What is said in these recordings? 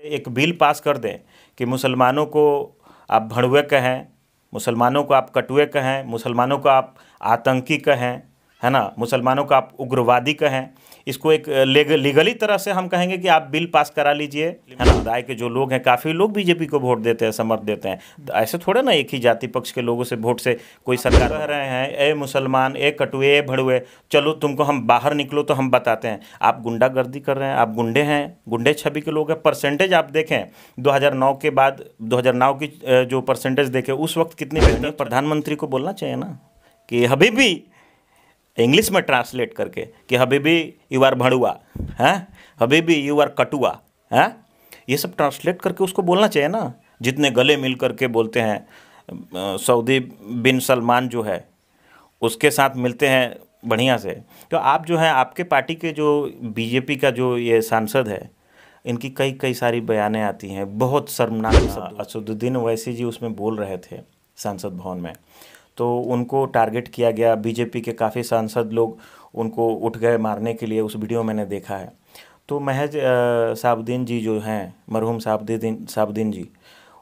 एक bill pass कर दें कि मुसलमानों को आप भड़वे कहें, मुसलमानों को आप कटुए कहें, मुसलमानों को आप आतंकी कहें, है ना, मुसलमानों को आप उग्रवादी कहें, इसको एक लीगली तरह से हम कहेंगे कि आप बिल पास करा लीजिए, है ना। समुदाय के जो लोग हैं, काफ़ी लोग बीजेपी को वोट देते हैं, समर्थन देते हैं, तो ऐसे थोड़े ना एक ही जाति पक्ष के लोगों से वोट से कोई सरकार कह रहे हैं ए मुसलमान, ए कटुए, ए भड़ुए, चलो तुमको हम बाहर निकलो तो हम बताते हैं। आप गुंडागर्दी कर रहे हैं, आप गुंडे हैं, गुंडे छवि के लोग हैं। परसेंटेज आप देखें 2009 के बाद 2009 की जो परसेंटेज देखें उस वक्त कितनी, प्रधानमंत्री को बोलना चाहिए ना कि हबीबी, इंग्लिश में ट्रांसलेट करके कि हबीबी यू आर भड़ुआ, हैं, हबीबी यू आर कटुआ, हैं, ये सब ट्रांसलेट करके उसको बोलना चाहिए ना। जितने गले मिल करके बोलते हैं, सऊदी बिन सलमान जो है उसके साथ मिलते हैं बढ़िया से। तो आप जो हैं, आपके पार्टी के जो बीजेपी का जो ये सांसद है, इनकी कई कई सारी बयानें आती हैं, बहुत शर्मनाक शब्द। असदुद्दीन ओवैसी जी उसमें बोल रहे थे संसद भवन में, तो उनको टारगेट किया गया। बीजेपी के काफ़ी सांसद लोग उनको उठ गए मारने के लिए, उस वीडियो मैंने देखा है। तो महज साबुद्दीन जी जो हैं, मरहूम साबुद्दीन जी,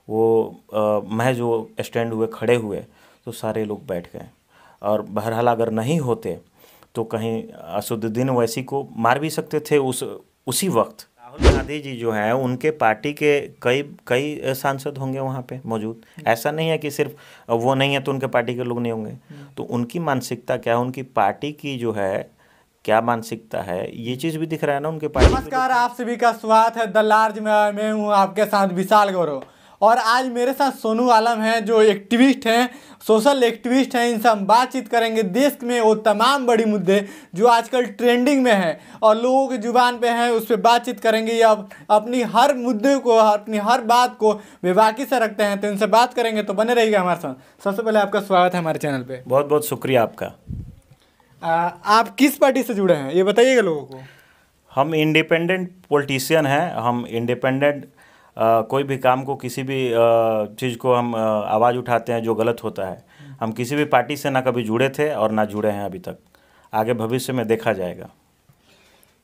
वो महज वो स्टैंड हुए, खड़े हुए, तो सारे लोग बैठ गए। और बहरहाल अगर नहीं होते तो कहीं असदुद्दीन ओवैसी को मार भी सकते थे उसी वक्त। राहुल गांधी जी जो हैं, उनके पार्टी के कई सांसद होंगे वहाँ पे मौजूद। ऐसा नहीं है कि सिर्फ वो नहीं है तो उनके पार्टी के लोग नहीं होंगे। तो उनकी मानसिकता क्या है, उनकी पार्टी की जो है क्या मानसिकता है, ये चीज़ भी दिख रहा है ना उनके पार्टी। नमस्कार, आप सभी का स्वागत है द लार्ज में। मैं हूँ आपके साथ विशाल गौरव, और आज मेरे साथ सोनू आलम हैं जो एक्टिविस्ट हैं, सोशल एक्टिविस्ट हैं। इनसे हम बातचीत करेंगे देश में वो तमाम बड़ी मुद्दे जो आजकल ट्रेंडिंग में हैं और लोगों की जुबान पे हैं, उस पर बातचीत करेंगे। या अपनी हर मुद्दे को, अपनी हर बात को बेबाकी से रखते हैं, तो इनसे बात करेंगे। तो बने रहिएगा हमारे साथ। सबसे पहले आपका स्वागत है हमारे चैनल पर। बहुत बहुत शुक्रिया आपका। आप किस पार्टी से जुड़े हैं ये बताइएगा लोगों को। हम इंडिपेंडेंट पॉलिटिशियन हैं। हम इंडिपेंडेंट कोई भी काम को, किसी भी चीज़ को हम आवाज़ उठाते हैं जो गलत होता है। हम किसी भी पार्टी से ना कभी जुड़े थे और ना जुड़े हैं अभी तक। आगे भविष्य में देखा जाएगा।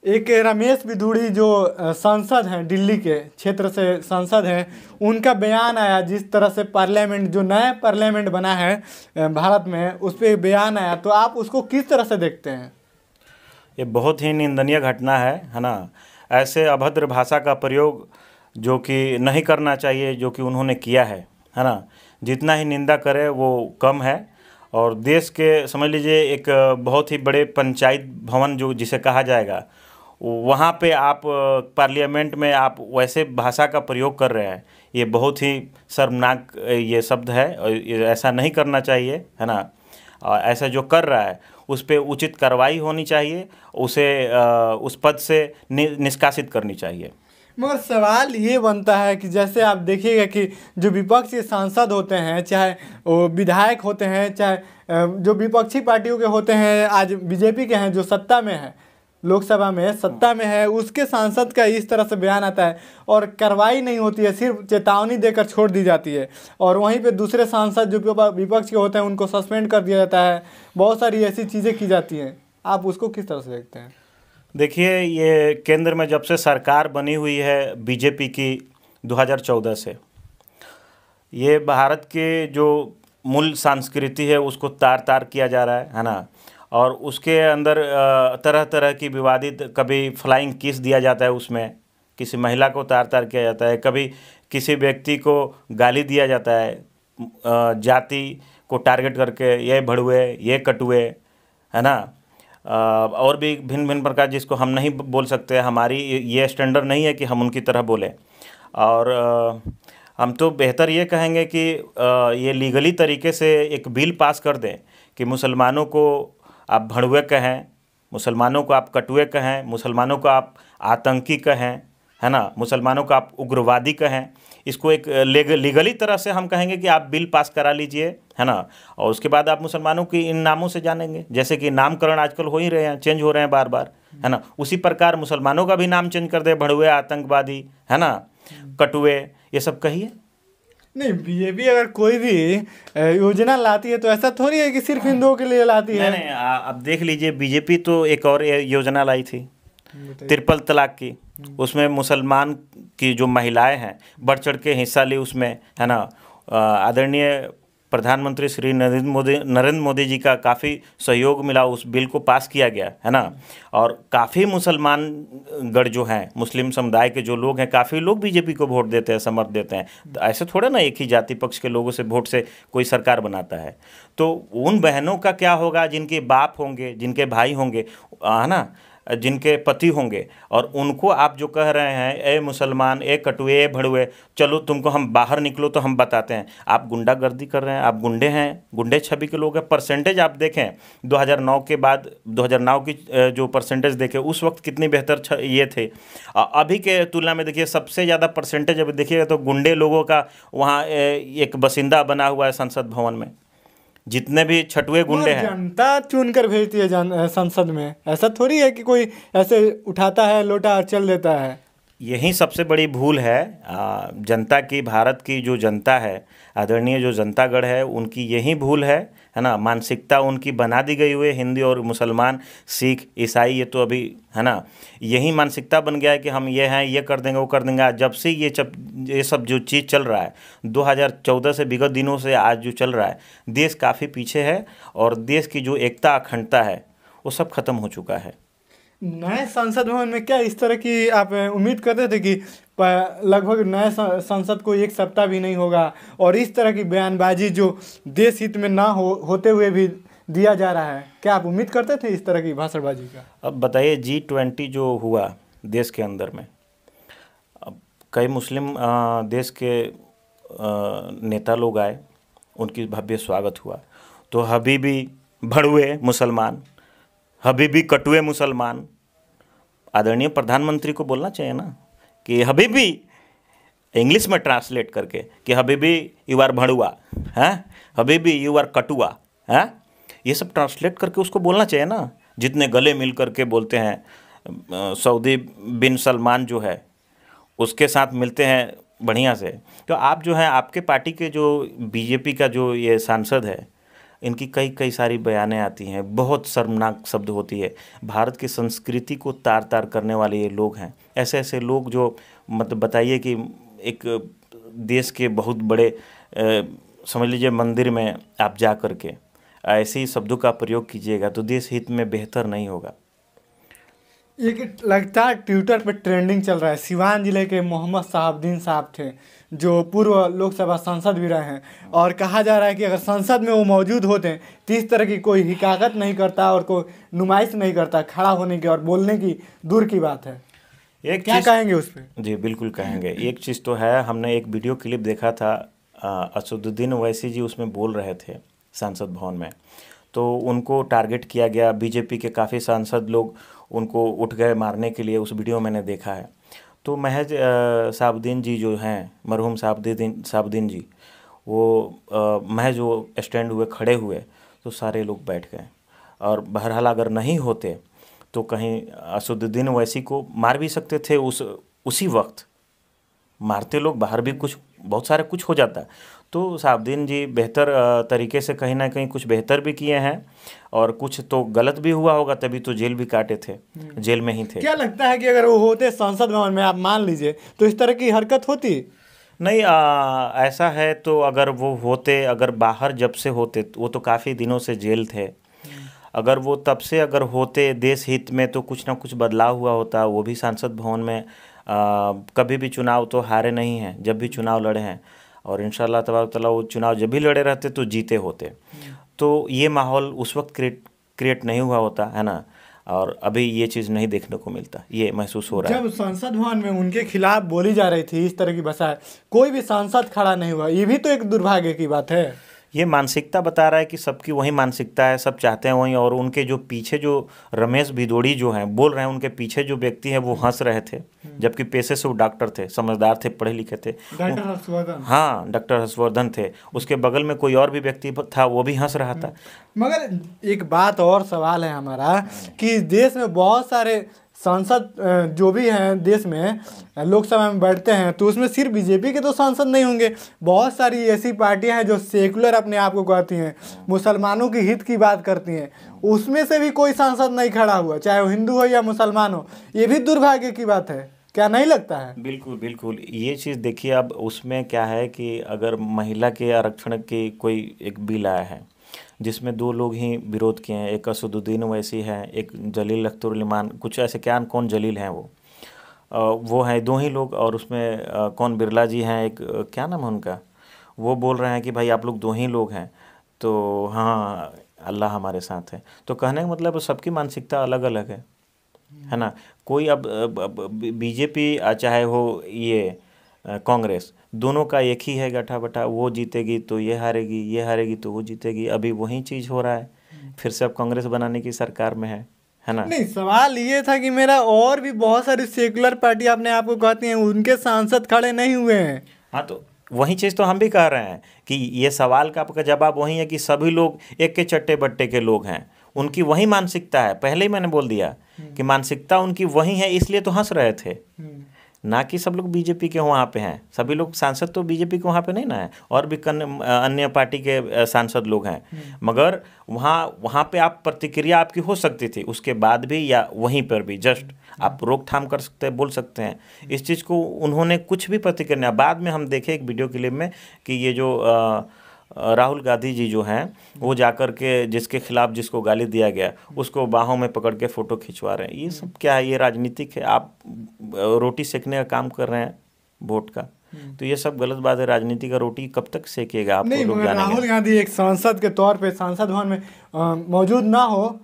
एक रमेश बिधूड़ी जो सांसद हैं, दिल्ली के क्षेत्र से सांसद हैं, उनका बयान आया जिस तरह से पार्लियामेंट, जो नया पार्लियामेंट बना है भारत में, उस पर बयान आया, तो आप उसको किस तरह से देखते हैं? ये बहुत ही निंदनीय घटना है ना। ऐसे अभद्र भाषा का प्रयोग जो कि नहीं करना चाहिए, जो कि उन्होंने किया है ना। जितना ही निंदा करे वो कम है। और देश के समझ लीजिए एक बहुत ही बड़े पंचायत भवन जो जिसे कहा जाएगा, वहाँ पे आप पार्लियामेंट में आप वैसे भाषा का प्रयोग कर रहे हैं, ये बहुत ही शर्मनाक ये शब्द है। और ऐसा नहीं करना चाहिए, है ना। ऐसा जो कर रहा है उस पर उचित कार्रवाई होनी चाहिए, उसे उस पद से निष्कासित करनी चाहिए। मगर सवाल ये बनता है कि जैसे आप देखिएगा कि जो विपक्षी सांसद होते हैं, चाहे वो विधायक होते हैं, चाहे जो विपक्षी पार्टियों के होते हैं, आज बीजेपी के हैं जो सत्ता में है, लोकसभा में सत्ता में है, उसके सांसद का इस तरह से बयान आता है और कार्रवाई नहीं होती है, सिर्फ चेतावनी देकर छोड़ दी जाती है। और वहीं पे दूसरे सांसद जो विपक्ष के होते हैं उनको सस्पेंड कर दिया जाता है। बहुत सारी ऐसी चीज़ें की जाती हैं। आप उसको किस तरह से देखते हैं? देखिए, ये केंद्र में जब से सरकार बनी हुई है बीजेपी की 2014 से, ये भारत के जो मूल संस्कृति है उसको तार तार किया जा रहा है ना। और उसके अंदर तरह तरह की विवादित, कभी फ्लाइंग किस दिया जाता है, उसमें किसी महिला को तार तार किया जाता है, कभी किसी व्यक्ति को गाली दिया जाता है, जाति को टारगेट करके, ये भड़ुए, ये कटुए, है ना। और भी भिन्न भिन्न प्रकार जिसको हम नहीं बोल सकते। हमारी ये स्टैंडर्ड नहीं है कि हम उनकी तरह बोलें। और हम तो बेहतर ये कहेंगे कि ये लीगली तरीके से एक बिल पास कर दें कि मुसलमानों को आप भड़ुए कहें, मुसलमानों को आप कटुए कहें, मुसलमानों को आप आतंकी कहें, है ना, मुसलमानों को आप उग्रवादी कहें। इसको एक लीगली तरह से हम कहेंगे कि आप बिल पास करा लीजिए, है ना। और उसके बाद आप मुसलमानों की इन नामों से जानेंगे, जैसे कि नामकरण आजकल हो ही रहे हैं, चेंज हो रहे हैं बार बार, है ना। उसी प्रकार मुसलमानों का भी नाम चेंज कर दे, भड़ुए, आतंकवादी, है ना, कटुए, ये सब कहिए। नहीं, बीजेपी अगर कोई भी योजना लाती है तो ऐसा थोड़ी है कि सिर्फ हिंदुओं के लिए लाती है। नहीं, अब देख लीजिए, बीजेपी तो एक और योजना लाई थी, ट्रिपल तलाक की, उसमें मुसलमान की जो महिलाएं हैं बढ़ चढ़ के हिस्सा ली उसमें, है ना। आदरणीय प्रधानमंत्री श्री नरेंद्र मोदी जी का काफ़ी सहयोग मिला, उस बिल को पास किया गया, है ना। और काफ़ी मुसलमान गढ़ जो हैं, मुस्लिम समुदाय के जो लोग हैं, काफ़ी लोग बीजेपी को वोट देते हैं, समर्थ देते हैं। तो ऐसे थोड़ा ना एक ही जाति पक्ष के लोगों से वोट से कोई सरकार बनाता है। तो उन बहनों का क्या होगा जिनके बाप होंगे, जिनके भाई होंगे, है ना, जिनके पति होंगे, और उनको आप जो कह रहे हैं ए मुसलमान, ए कटुए, ए भड़ुए, चलो तुमको हम बाहर निकलो तो हम बताते हैं, आप गुंडागर्दी कर रहे हैं, आप गुंडे हैं, गुंडे छवि के लोग हैं। परसेंटेज आप देखें 2009 के बाद, 2009 की जो परसेंटेज देखें उस वक्त कितनी बेहतर ये थे, अभी के तुलना में देखिए सबसे ज़्यादा परसेंटेज अभी देखिएगा तो गुंडे लोगों का वहाँ एक बसिंदा बना हुआ है संसद भवन में, जितने भी छटुए गुंडे हैं। जनता चुनकर भेजती है संसद में, ऐसा थोड़ी है कि कोई ऐसे उठाता है लोटा और चल देता है। यही सबसे बड़ी भूल है जनता की, भारत की जो जनता है, आदरणीय जो जनतागढ़ है, उनकी यही भूल है ना। मानसिकता उनकी बना दी गई हुई है, हिंदी और मुसलमान, सिख, ईसाई, ये तो अभी, है ना, यही मानसिकता बन गया है कि हम ये हैं, ये कर देंगे, वो कर देंगे। जब से ये सब जो चीज़ चल रहा है 2014 से, विगत दिनों से आज जो चल रहा है, देश काफ़ी पीछे है और देश की जो एकता अखंडता है वो सब खत्म हो चुका है। नए संसद भवन में क्या इस तरह की आप उम्मीद करते थे कि लगभग नए संसद को एक सप्ताह भी नहीं होगा और इस तरह की बयानबाजी जो देश हित में ना होते हुए भी दिया जा रहा है, क्या आप उम्मीद करते थे इस तरह की भाषणबाजी का? अब बताइए, G20 जो हुआ देश के अंदर में, अब कई मुस्लिम देश के नेता लोग आए, उनकी भव्य स्वागत हुआ, तो हबीबी भड़ुए मुसलमान, हबीबी कटुए मुसलमान, आदरणीय प्रधानमंत्री को बोलना चाहिए ना कि हबीबी, इंग्लिश में ट्रांसलेट करके कि हबीबी यू आर भड़ुआ, हैं, हबीबी यू आर कटुआ, हैं, ये सब ट्रांसलेट करके उसको बोलना चाहिए ना। जितने गले मिल करके बोलते हैं, सऊदी बिन सलमान जो है उसके साथ मिलते हैं बढ़िया से। तो आप जो हैं, आपके पार्टी के जो बीजेपी का जो ये सांसद है, इनकी कई सारी बयानें आती हैं, बहुत शर्मनाक शब्द होती है। भारत की संस्कृति को तार तार करने वाले ये लोग हैं। ऐसे ऐसे लोग जो, मतलब बताइए कि एक देश के बहुत बड़े समझ लीजिए मंदिर में आप जा कर के ऐसे ही शब्दों का प्रयोग कीजिएगा तो देश हित में बेहतर नहीं होगा। एक लगातार ट्विटर पर ट्रेंडिंग चल रहा है, सिवान जिले के मोहम्मद साहबुद्दीन साहब थे जो पूर्व लोकसभा सांसद भी रहे हैं, और कहा जा रहा है कि अगर संसद में वो मौजूद होते तो इस तरह की कोई हिकाकत नहीं करता और कोई नुमाइश नहीं करता, खड़ा होने की और बोलने की दूर की बात है। एक क्या कहेंगे उस पर? जी बिल्कुल कहेंगे। एक चीज़ तो है, हमने एक वीडियो क्लिप देखा था, असदुद्दीन ओवैसी जी उसमें बोल रहे थे सांसद भवन में, तो उनको टारगेट किया गया, बीजेपी के काफ़ी सांसद लोग उनको उठ गए मारने के लिए, उस वीडियो मैंने देखा है। तो महज साहबुद्दीन जी जो हैं, मरहूम साहबुद्दीन जी, वो महज वो स्टैंड हुए, खड़े हुए तो सारे लोग बैठ गए। और बहरहाल अगर नहीं होते तो कहीं असदुद्दीन ओवैसी को मार भी सकते थे, उसी वक्त मारते लोग, बाहर भी कुछ बहुत सारे कुछ हो जाता। तो साहबुद्दीन जी बेहतर तरीके से कहीं ना कहीं कुछ बेहतर भी किए हैं और कुछ तो गलत भी हुआ होगा, तभी तो जेल भी काटे थे, जेल में ही थे। क्या लगता है कि अगर वो होते संसद भवन में, आप मान लीजिए, तो इस तरह की हरकत होती? नहीं, ऐसा है तो अगर वो होते, अगर बाहर जब से होते, वो तो काफ़ी दिनों से जेल थे, अगर वो तब से अगर होते देश हित में तो कुछ ना कुछ बदलाव हुआ होता। वो भी सांसद भवन में कभी भी चुनाव तो हारे नहीं हैं, जब भी चुनाव लड़े हैं, और इंशाल्लाह तबारक तआला वो चुनाव जब भी लड़े रहते तो जीते होते। तो ये माहौल उस वक्त क्रिएट नहीं हुआ होता, है ना। और अभी ये चीज़ नहीं देखने को मिलता, ये महसूस हो रहा है। जब संसद भवन में उनके खिलाफ बोली जा रही थी इस तरह की भाषा, कोई भी सांसद खड़ा नहीं हुआ, ये भी तो एक दुर्भाग्य की बात है। ये मानसिकता बता रहा है कि सबकी वही मानसिकता है, सब चाहते हैं वही। और उनके जो पीछे जो रमेश भिदोड़ी जो हैं बोल रहे हैं, उनके पीछे जो व्यक्ति हैं वो हंस रहे थे, जबकि पेशे से वो डॉक्टर थे, समझदार थे, पढ़े लिखे थे। डॉक्टर हर्षवर्धन, हाँ, डॉक्टर हर्षवर्धन थे। उसके बगल में कोई और भी व्यक्ति था, वो भी हंस रहा था। मगर एक बात और सवाल है हमारा कि देश में बहुत सारे सांसद जो भी हैं देश में लोकसभा में बैठते हैं, तो उसमें सिर्फ बीजेपी के तो सांसद नहीं होंगे, बहुत सारी ऐसी पार्टियां हैं जो सेकुलर अपने आप को कहती हैं, मुसलमानों की हित की बात करती हैं, उसमें से भी कोई सांसद नहीं खड़ा हुआ, चाहे वो हिंदू हो या मुसलमान हो। ये भी दुर्भाग्य की बात है। क्या नहीं लगता है? बिल्कुल बिल्कुल, ये चीज़ देखिए, अब उसमें क्या है कि अगर महिला के आरक्षण की कोई एक बिल आया है जिसमें दो लोग ही विरोध किए हैं, एक असदुद्दीन ओवैसी है, एक जलील अख्तर उलिमान, कुछ ऐसे क्या कौन जलील हैं वो हैं दो ही लोग, और उसमें कौन बिरला जी हैं, एक क्या नाम है उनका, वो बोल रहे हैं कि भाई आप लोग दो ही लोग हैं, तो हाँ अल्लाह हमारे साथ है। तो कहने का मतलब सबकी मानसिकता अलग अलग है ना। कोई अब बीजेपी चाहे हो ये कांग्रेस, दोनों का एक ही है गठा बठा, वो जीतेगी तो ये हारेगी, ये हारेगी तो वो जीतेगी। अभी वही चीज़ हो रहा है, फिर से अब कांग्रेस बनाने की सरकार में है ना। नहीं, सवाल ये था कि मेरा और भी बहुत सारी सेकुलर पार्टी अपने आप को कहती हैं, उनके सांसद खड़े नहीं हुए हैं। हाँ, तो वही चीज़ तो हम भी कह रहे हैं कि ये सवाल का आपका जवाब वही है कि सभी लोग एक के चट्टे बट्टे के लोग हैं, उनकी वही मानसिकता है। पहले ही मैंने बोल दिया कि मानसिकता उनकी वही है, इसलिए तो हंस रहे थे, ना कि सब लोग बीजेपी के वहाँ पे हैं। सभी लोग सांसद तो बीजेपी के वहाँ पे नहीं ना है, और भी अन्य पार्टी के सांसद लोग हैं, मगर वहाँ पे आप प्रतिक्रिया आपकी हो सकती थी, उसके बाद भी या वहीं पर भी जस्ट आप रोकथाम कर सकते हैं, बोल सकते हैं। इस चीज़ को उन्होंने कुछ भी प्रतिक्रिया, बाद में हम देखे एक वीडियो क्लिप में कि ये जो राहुल गांधी जी जो हैं वो जाकर के जिसके खिलाफ जिसको गाली दिया गया उसको बाहों में पकड़ के फ़ोटो खिंचवा रहे हैं। ये सब क्या है? ये राजनीतिक है। आप रोटी सेकने का काम कर रहे हैं वोट का, तो ये सब गलत बात है। राजनीति का रोटी कब तक सेकेगा? नहीं, आपको लोग मगर राहुल गांधी एक सांसद के तौर पे सांसद भवन में मौजूद ना हो,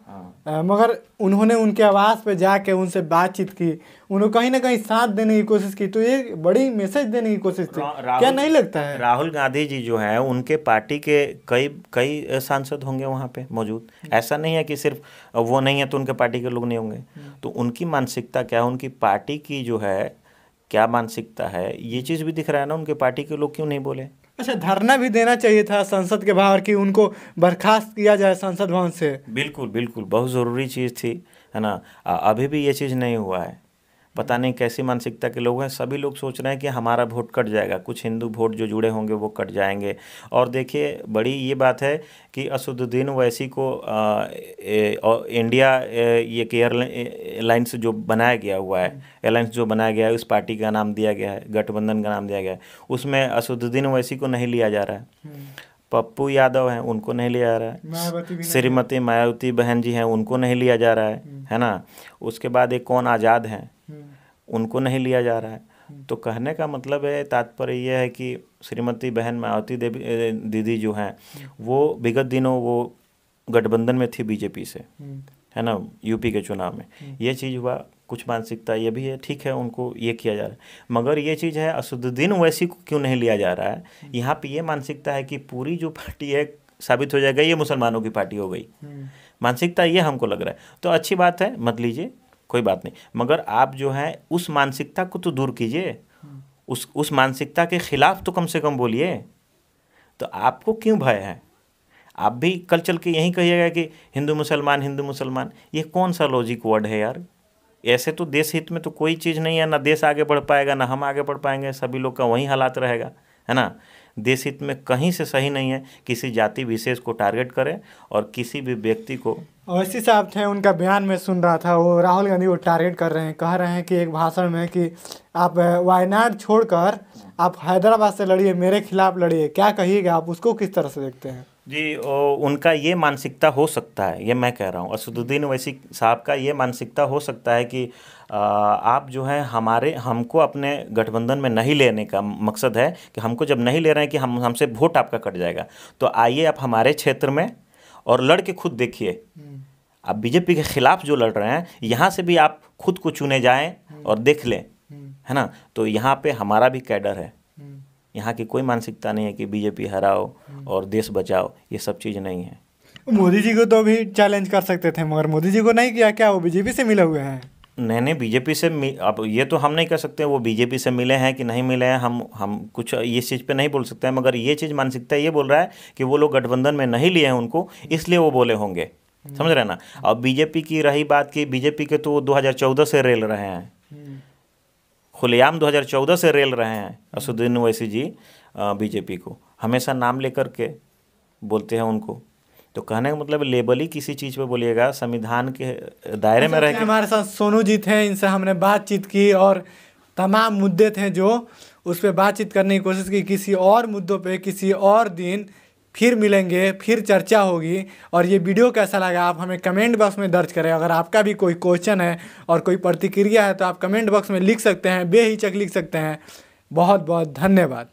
मगर उन्होंने उनके आवास पे जाके उनसे बातचीत की, उन्होंने कहीं ना कहीं साथ देने की कोशिश की, तो ये बड़ी मैसेज देने की कोशिश थी। क्या नहीं लगता है? राहुल गांधी जी जो हैं उनके पार्टी के कई सांसद होंगे वहाँ पे मौजूद। ऐसा नहीं है कि सिर्फ वो नहीं है तो उनके पार्टी के लोग नहीं होंगे। तो उनकी मानसिकता क्या है, उनकी पार्टी की जो है क्या मानसिकता है, ये चीज़ भी दिख रहा है ना। उनके पार्टी के लोग क्यों नहीं बोले? अच्छा, धरना भी देना चाहिए था संसद के बाहर कि उनको बर्खास्त किया जाए संसद भवन से। बिल्कुल बिल्कुल, बहुत ज़रूरी चीज़ थी, है ना। अभी भी ये चीज़ नहीं हुआ है। पता नहीं कैसी मानसिकता के लोग हैं। सभी लोग सोच रहे हैं कि हमारा वोट कट जाएगा, कुछ हिंदू वोट जो जुड़े होंगे वो कट जाएंगे। और देखिए, बड़ी ये बात है कि असदुद्दीन ओवैसी को इंडिया ये एयरलाइंस जो बनाया गया हुआ है, एयरलाइंस जो बनाया गया है, उस पार्टी का नाम दिया गया है, गठबंधन का नाम दिया गया है, उसमें असदुद्दीन ओवैसी को नहीं लिया जा रहा है। पप्पू यादव हैं, उनको नहीं लिया जा रहा है। श्रीमती मायावती बहन जी हैं, उनको नहीं लिया जा रहा है ना। उसके बाद एक कौन आज़ाद हैं, उनको नहीं लिया जा रहा है। तो कहने का मतलब है, तात्पर्य यह है कि श्रीमती बहन मायावती देवी दीदी जो हैं वो विगत दिनों वो गठबंधन में थी बीजेपी से, है ना, यूपी के चुनाव में। ये चीज़ हुआ, कुछ मानसिकता ये भी है, ठीक है, उनको ये किया जा रहा है। मगर ये चीज़ है, असदुद्दीन ओवैसी को क्यों नहीं लिया जा रहा है? यहाँ पे ये मानसिकता है कि पूरी जो पार्टी है साबित हो जाएगा ये मुसलमानों की पार्टी हो गई। मानसिकता ये हमको लग रहा है। तो अच्छी बात है, मत लीजिए, कोई बात नहीं, मगर आप जो है उस मानसिकता को तो दूर कीजिए, उस मानसिकता के खिलाफ तो कम से कम बोलिए। तो आपको क्यों भय है? आप भी कल चल के यही कहिएगा कि हिंदू मुसलमान, ये कौन सा लॉजिक वर्ड है यार? ऐसे तो देश हित में तो कोई चीज़ नहीं है, ना देश आगे बढ़ पाएगा ना हम आगे बढ़ पाएंगे, सभी लोग का वही हालात रहेगा, है ना। देश हित में कहीं से सही नहीं है किसी जाति विशेष को टारगेट करें और किसी भी व्यक्ति को। ओवैसी साहब थे, उनका बयान में सुन रहा था, वो राहुल गांधी को टारगेट कर रहे हैं, कह रहे हैं कि एक भाषण में कि आप वायनाड छोड़कर आप हैदराबाद से लड़िए, मेरे खिलाफ लड़िए। क्या कहिएगा आप, उसको किस तरह से देखते हैं? जी, उनका ये मानसिकता हो सकता है, ये मैं कह रहा हूँ, असदुद्दीन ओवैसी साहब का ये मानसिकता हो सकता है कि आप जो है हमको अपने गठबंधन में नहीं लेने का मकसद है कि हमको जब नहीं ले रहे हैं कि हमसे वोट आपका कट जाएगा, तो आइए आप हमारे क्षेत्र में और लड़ के खुद देखिए। आप बीजेपी के खिलाफ जो लड़ रहे हैं, यहाँ से भी आप खुद को चुने जाएं और देख लें, है ना। तो यहाँ पे हमारा भी कैडर है, यहाँ की कोई मानसिकता नहीं है कि बीजेपी हराओ और देश बचाओ, ये सब चीज़ नहीं है। मोदी जी को तो भी चैलेंज कर सकते थे, मगर मोदी जी को नहीं किया। क्या वो बीजेपी से मिले हुए हैं? नहीं, बीजेपी से अब ये तो हम नहीं कह सकते वो बीजेपी से मिले हैं कि नहीं मिले हैं, हम कुछ इस चीज़ पे नहीं बोल सकते हैं। मगर ये चीज़ मानसिकता ये बोल रहा है कि वो लोग गठबंधन में नहीं लिए हैं उनको, इसलिए वो बोले होंगे, समझ रहे हैं ना। और बीजेपी की रही बात कि बीजेपी के तो वो 2014 से रेल रहे हैं, खुलेआम 2014 से रेल रहे हैं असदुद्दीन ओवैसी जी। बीजेपी को हमेशा नाम लेकर के बोलते हैं उनको। तो कहने का मतलब लेबल ही किसी चीज़ पे बोलिएगा, संविधान के दायरे में रह के। हमारे साथ सोनू जी थे, इनसे हमने बातचीत की और तमाम मुद्दे थे जो उस पर बातचीत करने की कोशिश की। किसी और मुद्दों पे किसी और दिन फिर मिलेंगे, फिर चर्चा होगी। और ये वीडियो कैसा लगा आप हमें कमेंट बॉक्स में दर्ज करें। अगर आपका भी कोई क्वेश्चन है और कोई प्रतिक्रिया है तो आप कमेंट बॉक्स में लिख सकते हैं, बेहिचक लिख सकते हैं। बहुत बहुत धन्यवाद।